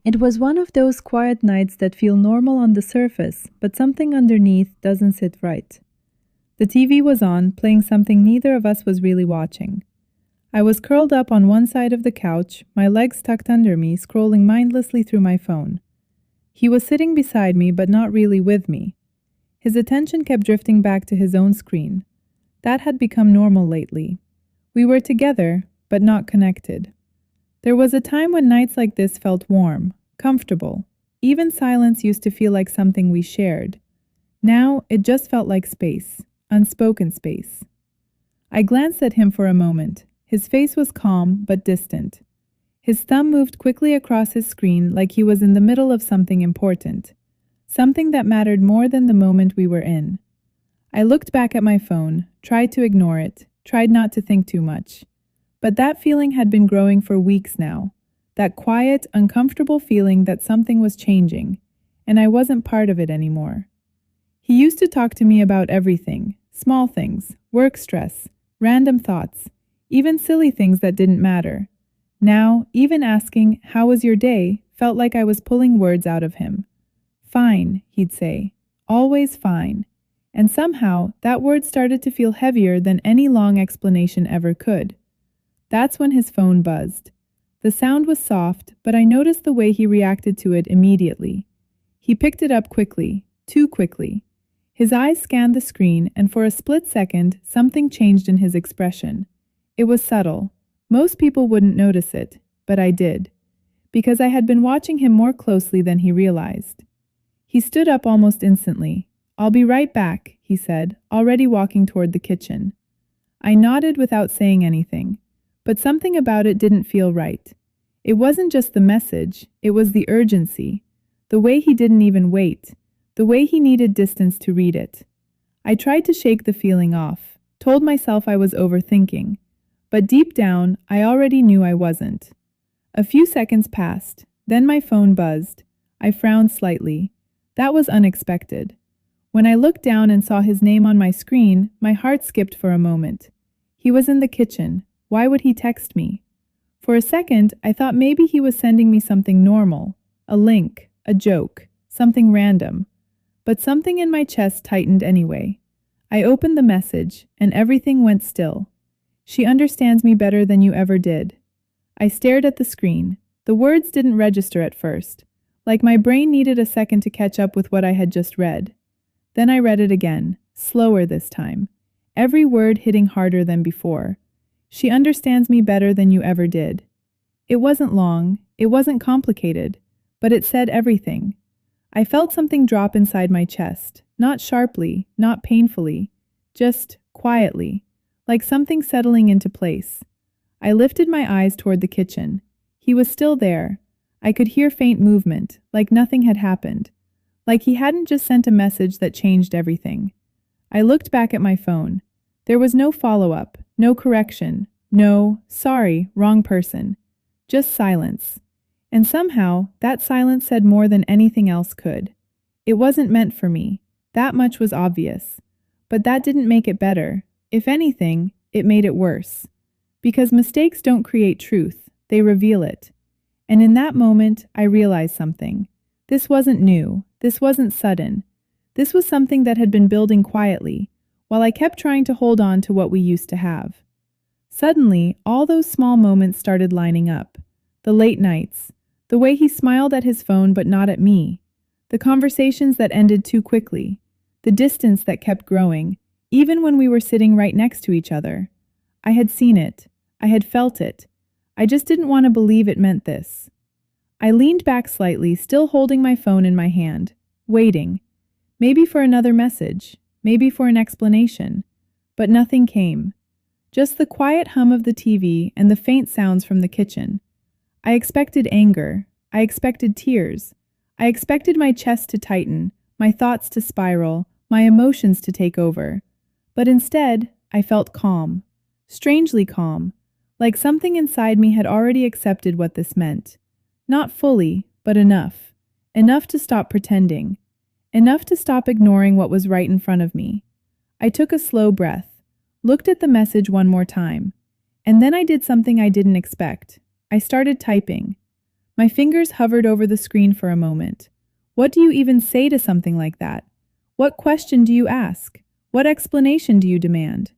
It was one of those quiet nights that feel normal on the surface, but something underneath doesn't sit right. The TV was on, playing something neither of us was really watching. I was curled up on one side of the couch, my legs tucked under me, scrolling mindlessly through my phone. He was sitting beside me, but not really with me. His attention kept drifting back to his own screen. That had become normal lately. We were together, but not connected. There was a time when nights like this felt warm, comfortable. Even silence used to feel like something we shared. Now, it just felt like space, unspoken space. I glanced at him for a moment. His face was calm, but distant. His thumb moved quickly across his screen like he was in the middle of something important, something that mattered more than the moment we were in. I looked back at my phone, tried to ignore it, tried not to think too much. But that feeling had been growing for weeks now. That quiet, uncomfortable feeling that something was changing, and I wasn't part of it anymore. He used to talk to me about everything, small things, work stress, random thoughts, even silly things that didn't matter. Now, even asking, "How was your day?" felt like I was pulling words out of him. "Fine," he'd say. "Always fine." And somehow, that word started to feel heavier than any long explanation ever could. That's when his phone buzzed. The sound was soft, but I noticed the way he reacted to it immediately. He picked it up quickly, too quickly. His eyes scanned the screen, and for a split second, something changed in his expression. It was subtle. Most people wouldn't notice it, but I did, because I had been watching him more closely than he realized. He stood up almost instantly. "I'll be right back," he said, already walking toward the kitchen. I nodded without saying anything, but something about it didn't feel right. It wasn't just the message, it was the urgency, the way he didn't even wait, the way he needed distance to read it. I tried to shake the feeling off, told myself I was overthinking, but deep down, I already knew I wasn't. A few seconds passed, then my phone buzzed. I frowned slightly. That was unexpected. When I looked down and saw his name on my screen, my heart skipped for a moment. He was in the kitchen. Why would he text me? For a second, I thought maybe he was sending me something normal, a link, a joke, something random. But something in my chest tightened anyway. I opened the message, and everything went still. "She understands me better than you ever did." I stared at the screen. The words didn't register at first, like my brain needed a second to catch up with what I had just read. Then I read it again, slower this time, every word hitting harder than before. "She understands me better than you ever did." It wasn't long, it wasn't complicated, but it said everything. I felt something drop inside my chest, not sharply, not painfully, just quietly, like something settling into place. I lifted my eyes toward the kitchen. He was still there. I could hear faint movement, like nothing had happened, like he hadn't just sent a message that changed everything. I looked back at my phone. There was no follow-up, no correction, no, "Sorry, wrong person." Just silence. And somehow, that silence said more than anything else could. It wasn't meant for me. That much was obvious. But that didn't make it better. If anything, it made it worse. Because mistakes don't create truth, they reveal it. And in that moment, I realized something. This wasn't new. This wasn't sudden. This was something that had been building quietly, while I kept trying to hold on to what we used to have. Suddenly, all those small moments started lining up. The late nights, the way he smiled at his phone but not at me, the conversations that ended too quickly, the distance that kept growing, even when we were sitting right next to each other. I had seen it. I had felt it. I just didn't want to believe it meant this. I leaned back slightly, still holding my phone in my hand, waiting. Maybe for another message, maybe for an explanation. But nothing came. Just the quiet hum of the TV and the faint sounds from the kitchen. I expected anger. I expected tears. I expected my chest to tighten, my thoughts to spiral, my emotions to take over. But instead, I felt calm. Strangely calm. Like something inside me had already accepted what this meant. Not fully, but enough. Enough to stop pretending. Enough to stop ignoring what was right in front of me. I took a slow breath, looked at the message one more time, and then I did something I didn't expect. I started typing. My fingers hovered over the screen for a moment. What do you even say to something like that? What question do you ask? What explanation do you demand?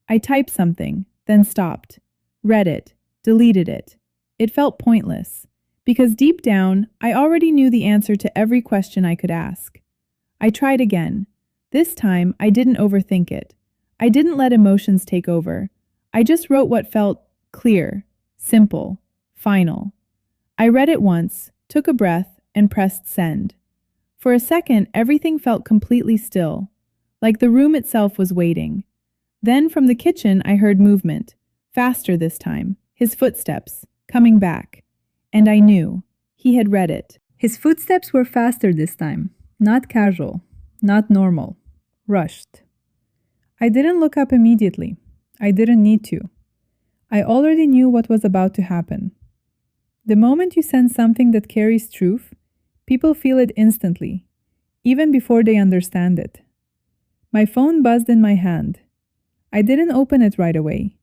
I typed something, then stopped, read it, deleted it. It felt pointless, because deep down, I already knew the answer to every question I could ask. I tried again. This time, I didn't overthink it. I didn't let emotions take over. I just wrote what felt clear, simple, final. I read it once, took a breath, and pressed send. For a second, everything felt completely still, like the room itself was waiting. Then from the kitchen, I heard movement, faster this time, his footsteps, coming back. And I knew. He had read it. His footsteps were faster this time, not casual, not normal, rushed. I didn't look up immediately. I didn't need to. I already knew what was about to happen. The moment you send something that carries truth, people feel it instantly, even before they understand it. My phone buzzed in my hand. I didn't open it right away.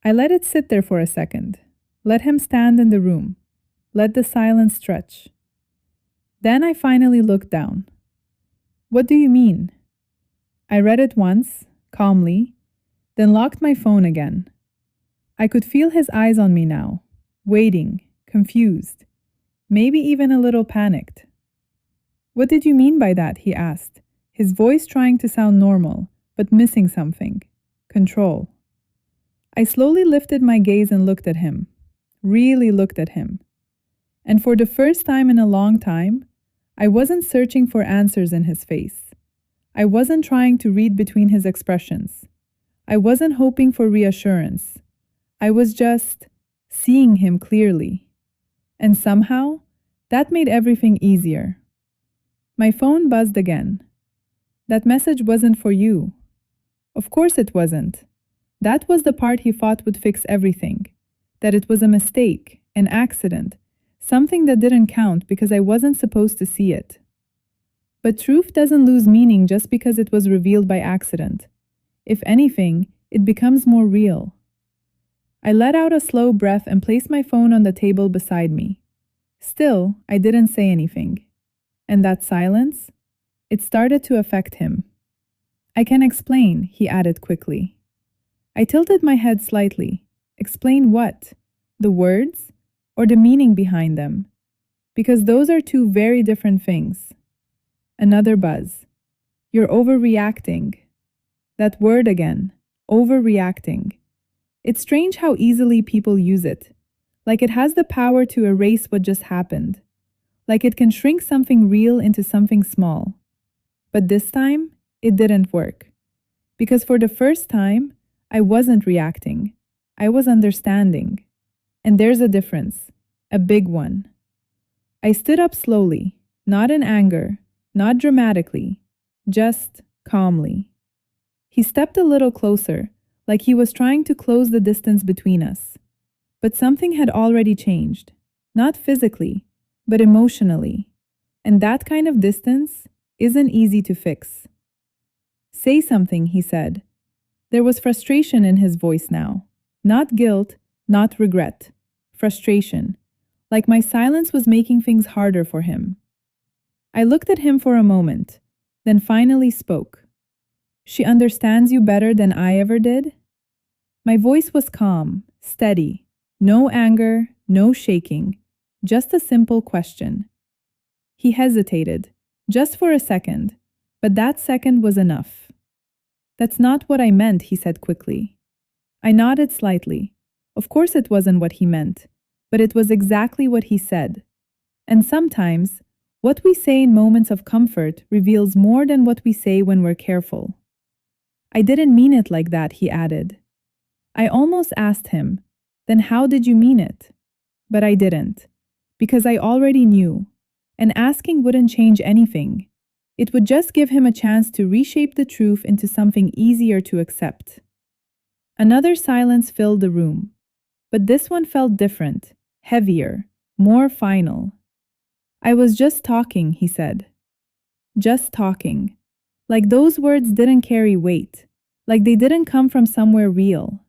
I let it sit there for a second. Let him stand in the room. Let the silence stretch. Then I finally looked down. What do you mean? I read it once, calmly, then locked my phone again. I could feel his eyes on me now, waiting, confused, maybe even a little panicked. What did you mean by that? He asked, his voice trying to sound normal, but missing something. Control. I slowly lifted my gaze and looked at him, really looked at him. And for the first time in a long time, I wasn't searching for answers in his face. I wasn't trying to read between his expressions. I wasn't hoping for reassurance. I was just seeing him clearly. And somehow, that made everything easier. My phone buzzed again. That message wasn't for you. Of course it wasn't. That was the part he thought would fix everything. That it was a mistake, an accident, something that didn't count because I wasn't supposed to see it. But truth doesn't lose meaning just because it was revealed by accident. If anything, it becomes more real. I let out a slow breath and placed my phone on the table beside me. Still, I didn't say anything. And that silence? It started to affect him. I can explain, he added quickly. I tilted my head slightly. Explain what? The words? Or the meaning behind them? Because those are two very different things. Another buzz. You're overreacting. That word again. Overreacting. It's strange how easily people use it. Like it has the power to erase what just happened. Like it can shrink something real into something small. But this time, it didn't work. Because for the first time, I wasn't reacting. I was understanding. And there's a difference. A big one. I stood up slowly, not in anger, not dramatically, just calmly. He stepped a little closer, like he was trying to close the distance between us. But something had already changed. Not physically, but emotionally. And that kind of distance isn't easy to fix. Say something, he said. There was frustration in his voice now. Not guilt, not regret. Frustration. Like my silence was making things harder for him. I looked at him for a moment, then finally spoke. She understands you better than I ever did? My voice was calm, steady. No anger, no shaking. Just a simple question. He hesitated, just for a second, but that second was enough. That's not what I meant, he said quickly. I nodded slightly. Of course it wasn't what he meant, but it was exactly what he said. And sometimes, what we say in moments of comfort reveals more than what we say when we're careful. I didn't mean it like that, he added. I almost asked him, then how did you mean it? But I didn't, because I already knew, and asking wouldn't change anything. It would just give him a chance to reshape the truth into something easier to accept. Another silence filled the room, but this one felt different, heavier, more final. I was just talking, he said. Just talking. Like those words didn't carry weight, like they didn't come from somewhere real.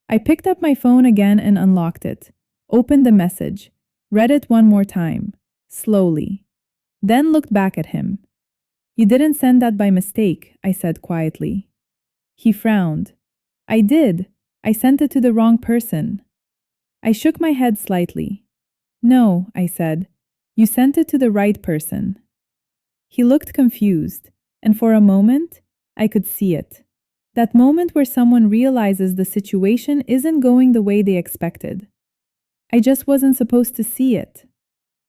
I picked up my phone again and unlocked it, opened the message, read it one more time, slowly, then looked back at him. You didn't send that by mistake, I said quietly. He frowned. I did. I sent it to the wrong person. I shook my head slightly. No, I said. You sent it to the right person. He looked confused, and for a moment, I could see it. That moment where someone realizes the situation isn't going the way they expected. I just wasn't supposed to see it.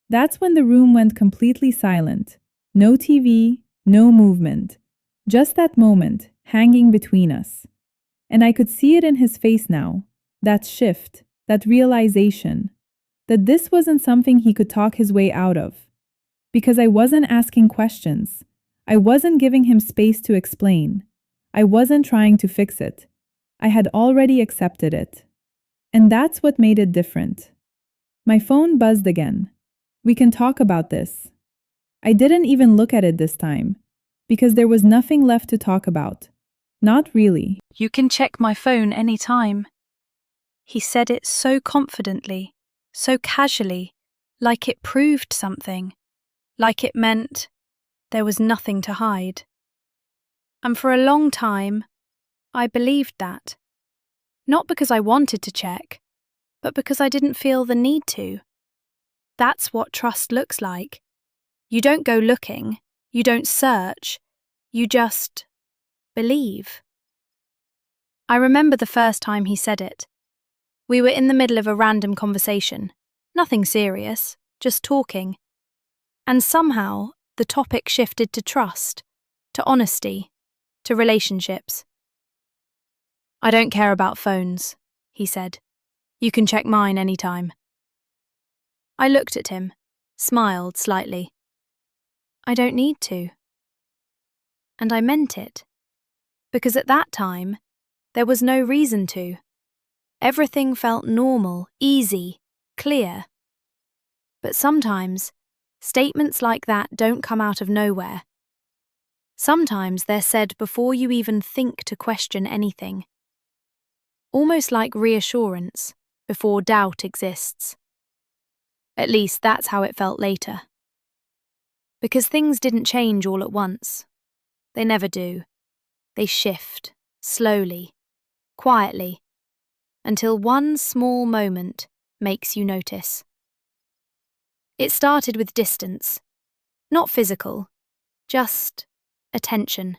That's when the room went completely silent. No TV, no movement. Just that moment, hanging between us. And I could see it in his face now. That shift, that realization. That this wasn't something he could talk his way out of. Because I wasn't asking questions. I wasn't giving him space to explain. I wasn't trying to fix it. I had already accepted it. And that's what made it different. My phone buzzed again. We can talk about this. I didn't even look at it this time, because there was nothing left to talk about. Not really. You can check my phone any time. He said it so confidently, so casually, like it proved something, like it meant there was nothing to hide. And for a long time, I believed that. Not because I wanted to check, but because I didn't feel the need to. That's what trust looks like. You don't go looking, you don't search, you just believe. I remember the first time he said it. We were in the middle of a random conversation, nothing serious, just talking. And somehow the topic shifted to trust, to honesty, to relationships. I don't care about phones, he said. You can check mine anytime. I looked at him, smiled slightly. I don't need to. And I meant it. Because at that time, there was no reason to. Everything felt normal, easy, clear. But sometimes, statements like that don't come out of nowhere. Sometimes they're said before you even think to question anything. Almost like reassurance before doubt exists. At least that's how it felt later. Because things didn't change all at once. They never do. They shift, slowly, quietly, until one small moment makes you notice. It started with distance, not physical, just attention.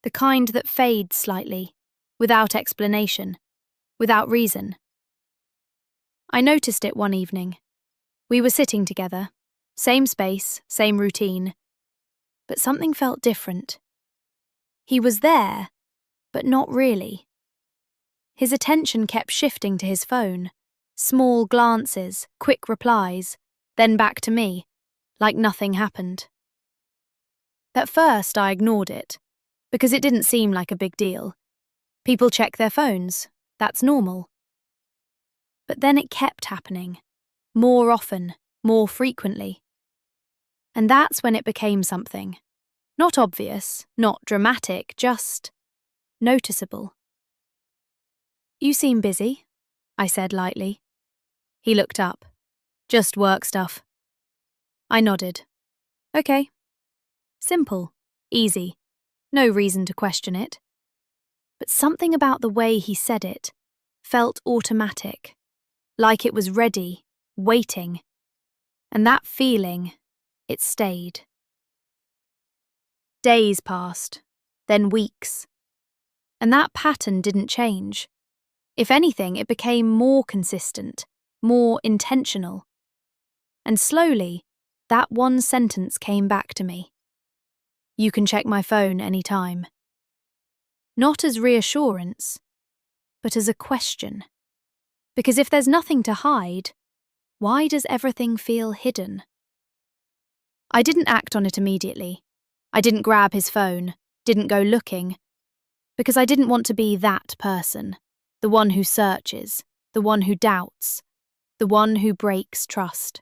The kind that fades slightly, without explanation, without reason. I noticed it one evening. We were sitting together, same space, same routine, but something felt different. He was there, but not really. His attention kept shifting to his phone, small glances, quick replies, then back to me, like nothing happened. At first, I ignored it, because it didn't seem like a big deal. People check their phones, that's normal. But then it kept happening, more often, more frequently. And that's when it became something. Not obvious, not dramatic, just noticeable. You seem busy, I said lightly. He looked up. Just work stuff. I nodded. Okay. Simple, easy, no reason to question it. But something about the way he said it felt automatic, like it was ready, waiting. And that feeling, it stayed. Days passed, then weeks. And that pattern didn't change. If anything, it became more consistent, more intentional. And slowly, that one sentence came back to me. You can check my phone anytime. Not as reassurance, but as a question. Because if there's nothing to hide, why does everything feel hidden? I didn't act on it immediately. I didn't grab his phone, didn't go looking, because I didn't want to be that person, the one who searches, the one who doubts, the one who breaks trust.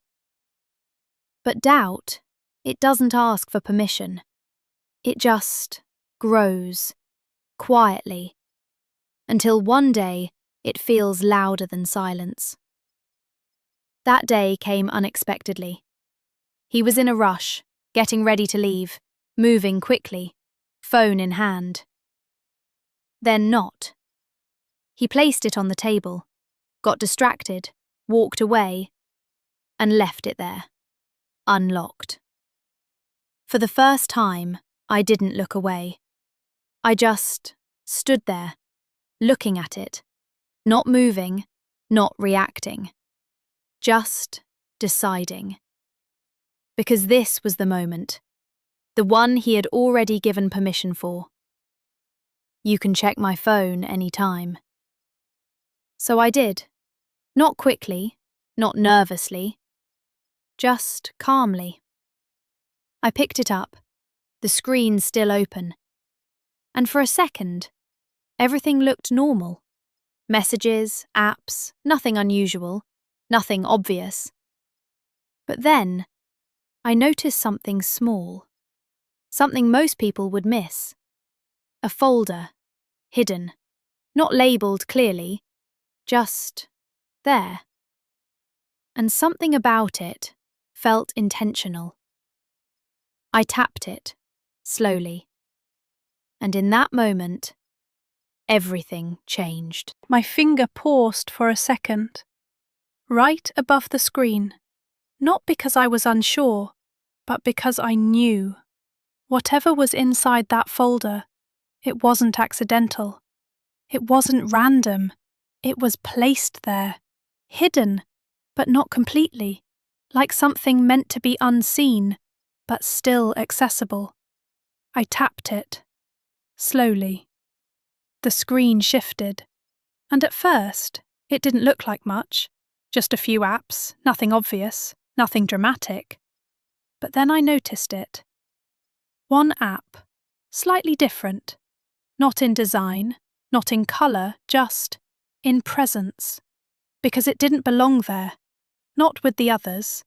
But doubt, it doesn't ask for permission. It just grows, quietly, until one day it feels louder than silence. That day came unexpectedly. He was in a rush, getting ready to leave, moving quickly, phone in hand. Then not. He placed it on the table, got distracted, walked away, and left it there, unlocked. For the first time, I didn't look away. I just stood there, looking at it, not moving, not reacting, just deciding. Because this was the moment, the one he had already given permission for. You can check my phone any time. So I did. Not quickly, not nervously, just calmly. I picked it up, the screen still open. And for a second, everything looked normal. Messages, apps, nothing unusual, nothing obvious. But then, I noticed something small. Something most people would miss. A folder, hidden, not labelled clearly, just there. And something about it felt intentional. I tapped it, slowly. And in that moment, everything changed. My finger paused for a second, right above the screen, not because I was unsure, but because I knew. Whatever was inside that folder, it wasn't accidental. It wasn't random. It was placed there, hidden, but not completely, like something meant to be unseen, but still accessible. I tapped it, slowly. The screen shifted, and at first, it didn't look like much, just a few apps, nothing obvious, nothing dramatic. But then I noticed it. One app, slightly different, not in design, not in colour, just in presence, because it didn't belong there, not with the others,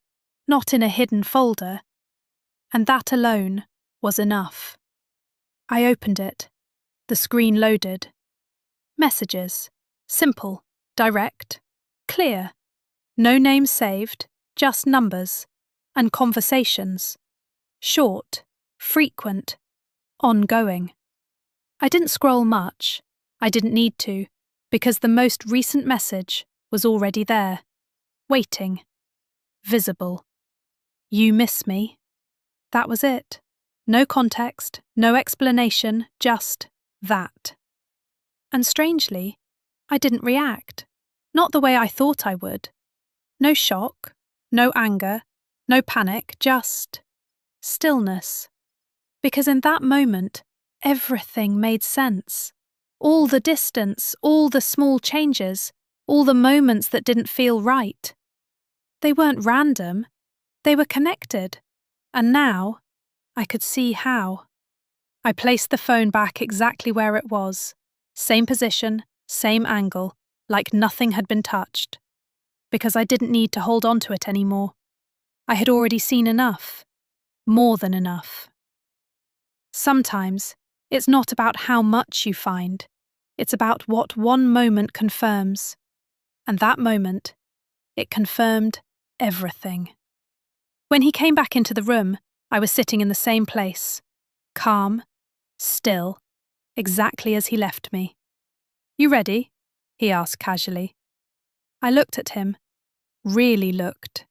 not in a hidden folder, and that alone was enough. I opened it. The screen loaded. Messages. Simple, direct, clear. No names saved, just numbers. And conversations. Short, frequent, ongoing. I didn't scroll much. I didn't need to, because the most recent message was already there. Waiting. Visible. You miss me. That was it. No context, no explanation, just that. And strangely, I didn't react. Not the way I thought I would. No shock, no anger, no panic, just stillness. Because in that moment, everything made sense. All the distance, all the small changes, all the moments that didn't feel right. They weren't random. They were connected. And now, I could see how. I placed the phone back exactly where it was. Same position, same angle, like nothing had been touched. Because I didn't need to hold on to it anymore. I had already seen enough. More than enough. Sometimes, it's not about how much you find. It's about what one moment confirms. And that moment, it confirmed everything. When he came back into the room, I was sitting in the same place. Calm, still, exactly as he left me. You ready? He asked casually. I looked at him. Really looked.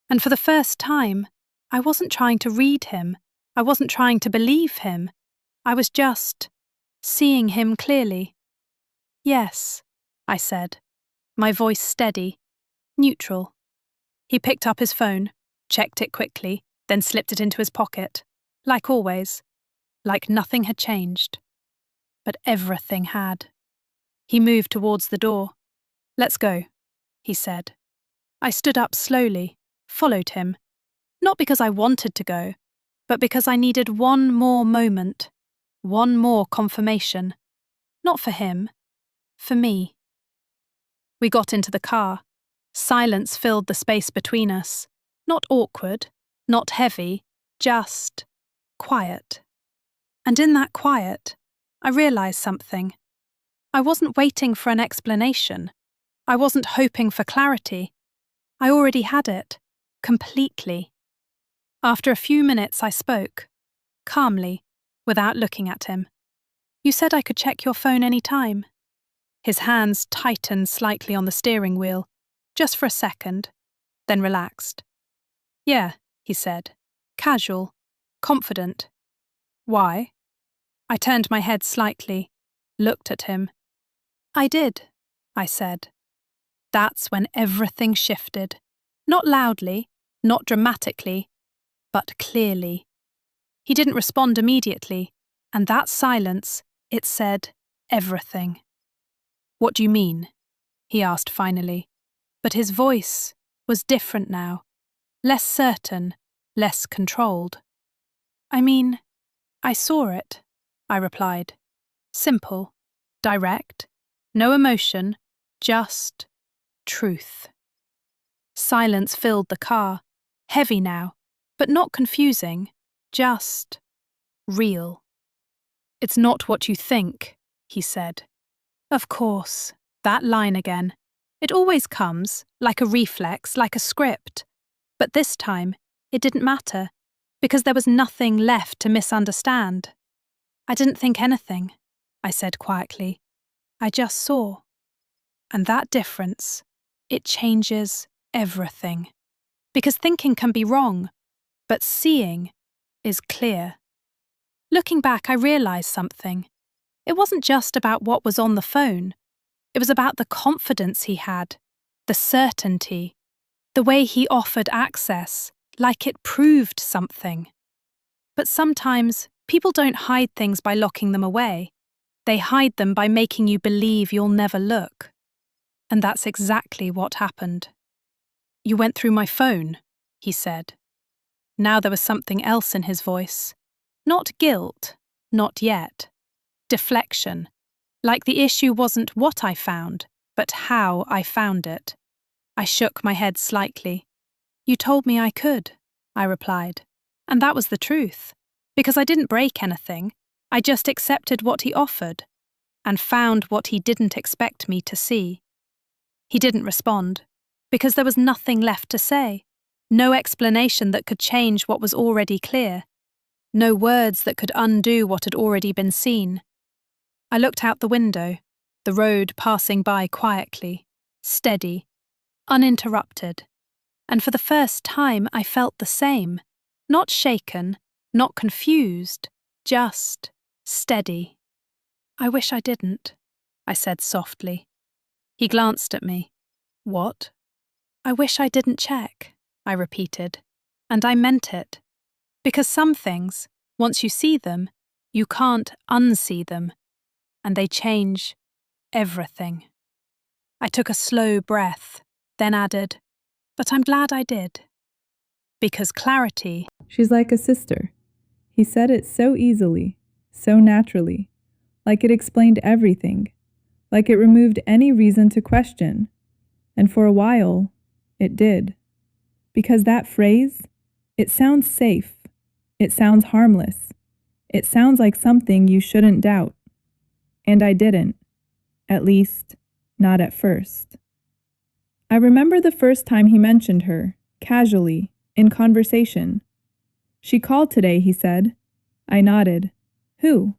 And for the first time, I wasn't trying to read him. I wasn't trying to believe him. I was just seeing him clearly. Yes, I said, my voice steady, neutral. He picked up his phone, checked it quickly, then slipped it into his pocket, like always, like nothing had changed. But everything had. He moved towards the door. Let's go, he said. I stood up slowly, followed him, not because I wanted to go, but because I needed one more moment, one more confirmation. Not for him, for me. We got into the car. Silence filled the space between us. Not awkward, not heavy, just quiet. And in that quiet, I realised something. I wasn't waiting for an explanation. I wasn't hoping for clarity. I already had it. Completely. After a few minutes, I spoke, calmly, without looking at him. You said I could check your phone any time. His hands tightened slightly on the steering wheel, just for a second, then relaxed. Yeah, he said, casual, confident. Why? I turned my head slightly, looked at him. I did, I said. That's when everything shifted. Not loudly, not dramatically, but clearly. He didn't respond immediately, and that silence, it said everything. What do you mean? He asked finally, but his voice was different now, less certain, less controlled. I mean, I saw it, I replied. Simple, direct, no emotion, just truth. Silence filled the car, heavy now, but not confusing, just real. It's not what you think, he said. Of course, that line again. It always comes, like a reflex, like a script. But this time, it didn't matter, because there was nothing left to misunderstand. I didn't think anything, I said quietly. I just saw. And that difference, it changes everything. Because thinking can be wrong, but seeing is clear. Looking back, I realized something. It wasn't just about what was on the phone. It was about the confidence he had, the certainty, the way he offered access, like it proved something. But sometimes people don't hide things by locking them away. They hide them by making you believe you'll never look. And that's exactly what happened. You went through my phone, he said. Now there was something else in his voice. Not guilt, not yet. Deflection, like the issue wasn't what I found, but how I found it. I shook my head slightly. You told me I could, I replied. And that was the truth, because I didn't break anything. I just accepted what he offered, and found what he didn't expect me to see. He didn't respond, because there was nothing left to say, no explanation that could change what was already clear, no words that could undo what had already been seen. I looked out the window, the road passing by quietly, steady, uninterrupted, and for the first time I felt the same, not shaken, not confused, just steady. I wish I didn't, I said softly. He glanced at me. What? I wish I didn't check, I repeated, and I meant it. Because some things, once you see them, you can't unsee them, and they change everything. I took a slow breath, then added, but I'm glad I did. Because clarity. She's like a sister. He said it so easily, so naturally, like it explained everything, like it removed any reason to question. And for a while, it did. Because that phrase, it sounds safe, it sounds harmless, it sounds like something you shouldn't doubt. And I didn't, at least, not at first. I remember the first time he mentioned her, casually, in conversation. She called today, he said. I nodded. Who?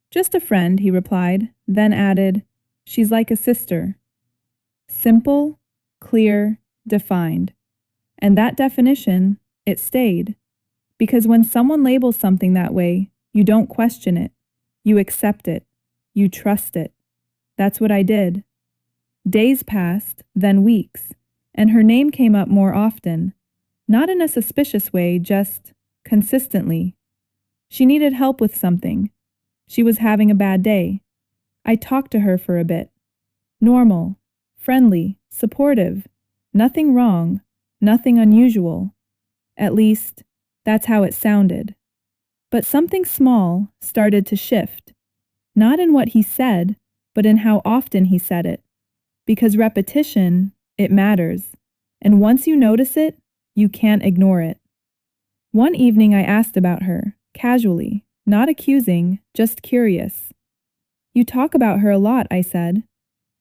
Just a friend, he replied, then added, she's like a sister. Simple, clear, defined. And that definition, it stayed. Because when someone labels something that way, you don't question it. You accept it. You trust it. That's what I did. Days passed, then weeks, and her name came up more often. Not in a suspicious way, just consistently. She needed help with something. She was having a bad day. I talked to her for a bit. Normal, friendly, supportive. Nothing wrong, nothing unusual. At least, that's how it sounded. But something small started to shift. Not in what he said, but in how often he said it. Because repetition, it matters. And once you notice it, you can't ignore it. One evening I asked about her, casually, not accusing, just curious. You talk about her a lot, I said.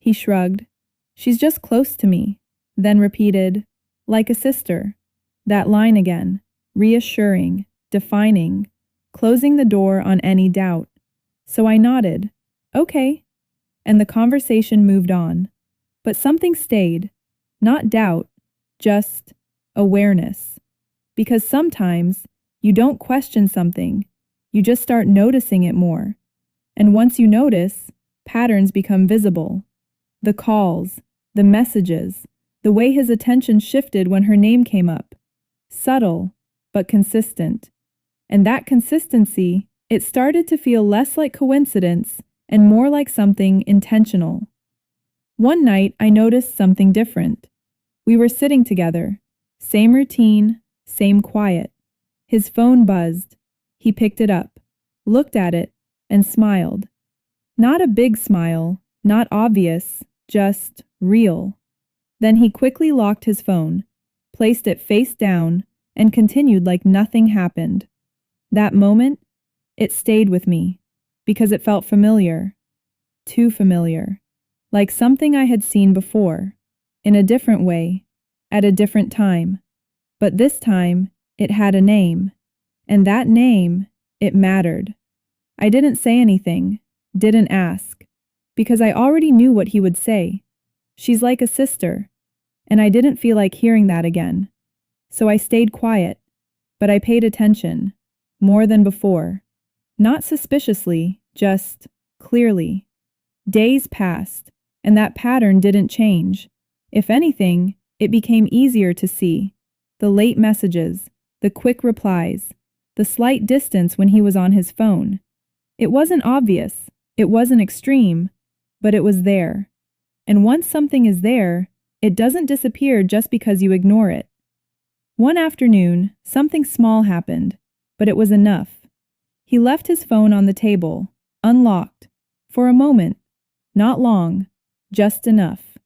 He shrugged. She's just close to me. Then repeated, Like a sister. That line again. Reassuring, defining, closing the door on any doubt. So I nodded. Okay. And the conversation moved on. But something stayed. Not doubt, just awareness. Because sometimes you don't question something, you just start noticing it more. And once you notice, patterns become visible. The calls, the messages, the way his attention shifted when her name came up. Subtle, but consistent. And that consistency, it started to feel less like coincidence and more like something intentional. One night, I noticed something different. We were sitting together. Same routine, same quiet. His phone buzzed. He picked it up, looked at it, and smiled. Not a big smile, not obvious, just real. Then he quickly locked his phone, placed it face down, and continued like nothing happened. That moment, it stayed with me, because it felt familiar. Too familiar. Like something I had seen before, in a different way, at a different time. But this time, it had a name. And that name, it mattered. I didn't say anything, didn't ask, because I already knew what he would say. She's like a sister. And I didn't feel like hearing that again. So I stayed quiet, but I paid attention, more than before. Not suspiciously, just clearly. Days passed, and that pattern didn't change. If anything, it became easier to see. The late messages, the quick replies, the slight distance when he was on his phone. It wasn't obvious, it wasn't extreme, but it was there. And once something is there, it doesn't disappear just because you ignore it. One afternoon, something small happened, but it was enough. He left his phone on the table, unlocked, for a moment. Not long, just enough.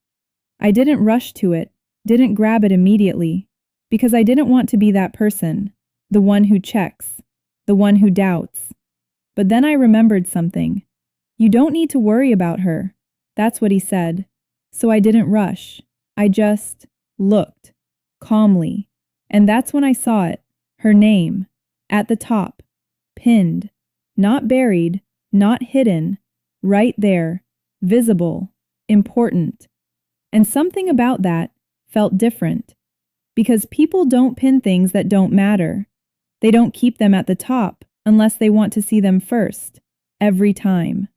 I didn't rush to it, didn't grab it immediately, because I didn't want to be that person, the one who checks, the one who doubts. But then I remembered something. You don't need to worry about her. That's what he said. So I didn't rush. I just looked, calmly. And that's when I saw it, her name, at the top, pinned, not buried, not hidden, right there, visible, important. And something about that felt different. Because people don't pin things that don't matter. They don't keep them at the top unless they want to see them first, every time.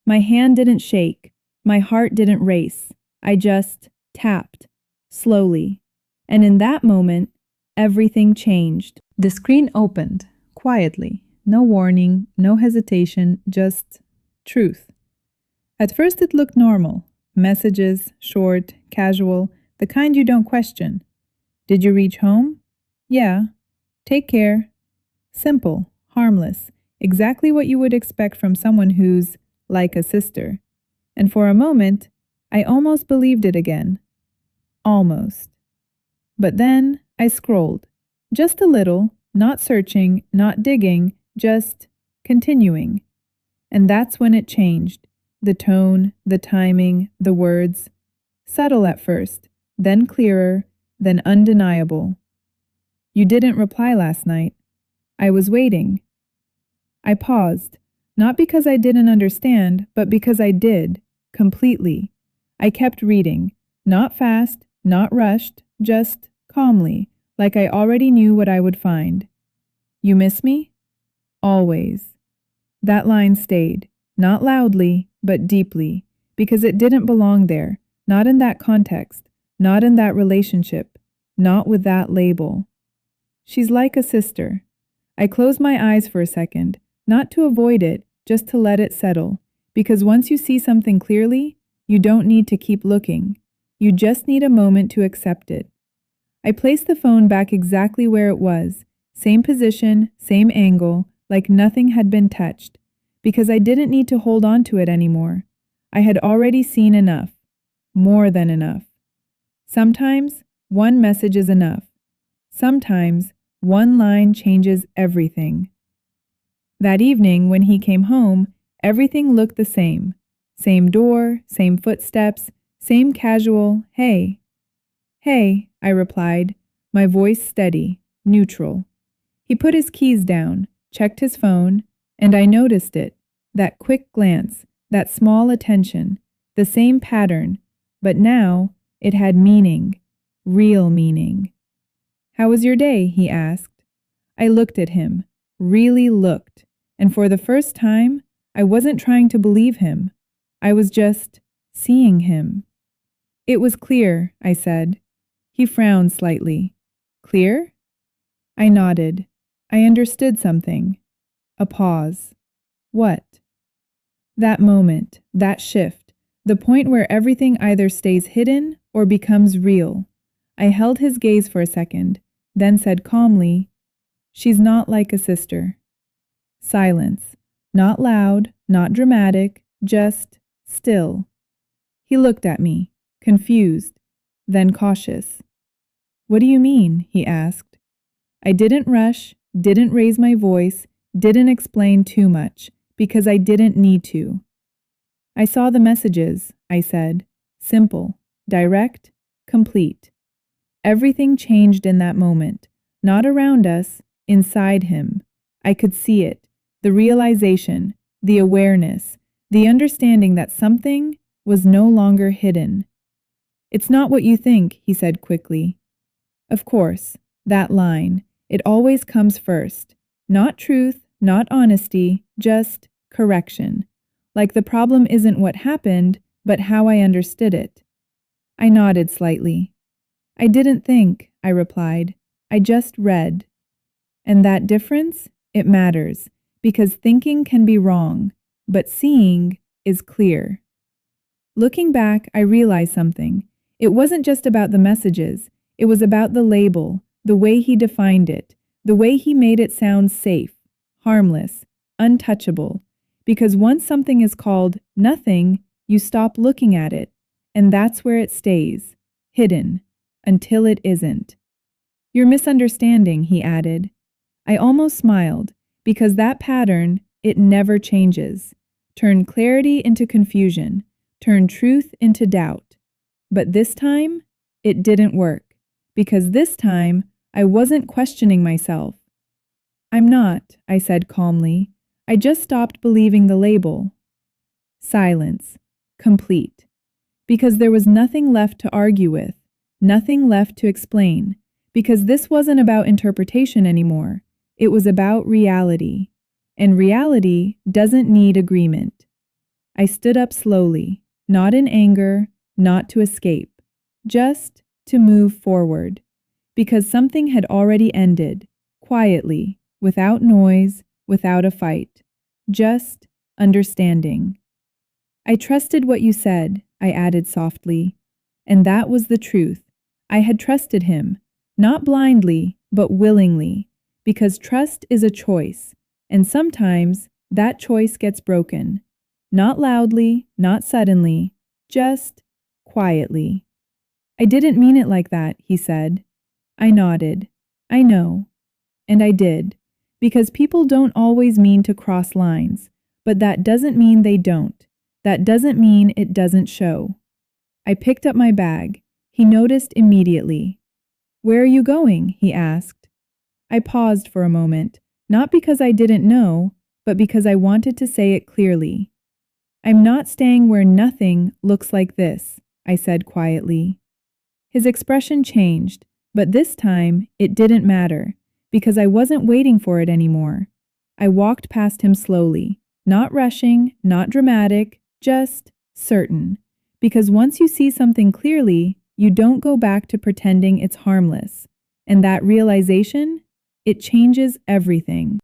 My hand didn't shake, my heart didn't race. I just tapped, slowly. And in that moment, everything changed. The screen opened, quietly. No warning, no hesitation, just truth. At first it looked normal. Messages, short, casual, the kind you don't question. Did you reach home? Yeah. Take care. Simple, harmless, exactly what you would expect from someone who's like a sister. And for a moment, I almost believed it again. Almost. But then I scrolled. Just a little, not searching, not digging, just continuing. And that's when it changed. The tone, the timing, the words. Subtle at first, then clearer, then undeniable. You didn't reply last night. I was waiting. I paused, not because I didn't understand, but because I did, completely. I kept reading, not fast, not rushed, just calmly, like I already knew what I would find. You miss me? Always. That line stayed, not loudly, but deeply, because it didn't belong there, not in that context, not in that relationship, not with that label. She's like a sister. I closed my eyes for a second, not to avoid it, just to let it settle, because once you see something clearly, you don't need to keep looking. You just need a moment to accept it. I placed the phone back exactly where it was, same position, same angle, like nothing had been touched, because I didn't need to hold on to it anymore. I had already seen enough, more than enough. Sometimes, one message is enough. Sometimes, one line changes everything. That evening, when he came home, everything looked the same. Same door, same footsteps, same casual, hey. Hey, I replied, my voice steady, neutral. He put his keys down, checked his phone, and I noticed it, that quick glance, that small attention, the same pattern, but now it had meaning, real meaning. How was your day? He asked. I looked at him, really looked, and for the first time, I wasn't trying to believe him. I was just seeing him. It was clear, I said. He frowned slightly. Clear? I nodded. I understood something. A pause. What? That moment, that shift, the point where everything either stays hidden or becomes real. I held his gaze for a second, then said calmly, "She's not like a sister." Silence. Not loud, not dramatic, just still. He looked at me, confused, then cautious. "What do you mean?" he asked. I didn't rush, didn't raise my voice, didn't explain too much, because I didn't need to. "I saw the messages," I said. Simple, direct, complete. Everything changed in that moment, not around us, inside him. I could see it, the realization, the awareness, the understanding that something was no longer hidden. "It's not what you think," he said quickly. Of course, that line, it always comes first. Not truth, not honesty, just correction. Like the problem isn't what happened, but how I understood it. I nodded slightly. "I didn't think," I replied. "I just read." And that difference, it matters, because thinking can be wrong, but seeing is clear. Looking back, I realized something. It wasn't just about the messages. It was about the label, the way he defined it, the way he made it sound safe, harmless, untouchable. Because once something is called nothing, you stop looking at it, and that's where it stays, hidden, until it isn't. "You're misunderstanding," he added. I almost smiled, because that pattern, it never changes. Turn clarity into confusion, turn truth into doubt. But this time, it didn't work, because this time, I wasn't questioning myself. "I'm not," I said calmly. "I just stopped believing the label." Silence. Complete. Because there was nothing left to argue with, nothing left to explain, because this wasn't about interpretation anymore. It was about reality. And reality doesn't need agreement. I stood up slowly, not in anger, not to escape, just to move forward. Because something had already ended, quietly, without noise, without a fight. Just understanding. "I trusted what you said," I added softly. And that was the truth. I had trusted him, not blindly, but willingly, because trust is a choice, and sometimes that choice gets broken. Not loudly, not suddenly, just quietly. "I didn't mean it like that," he said. I nodded. "I know." And I did, because people don't always mean to cross lines, but that doesn't mean they don't. That doesn't mean it doesn't show. I picked up my bag. He noticed immediately. "Where are you going?" he asked. I paused for a moment, not because I didn't know, but because I wanted to say it clearly. "I'm not staying where nothing looks like this," I said quietly. His expression changed, but this time it didn't matter, because I wasn't waiting for it anymore. I walked past him slowly, not rushing, not dramatic, just certain. Because once you see something clearly, you don't go back to pretending it's harmless. And that realization, it changes everything.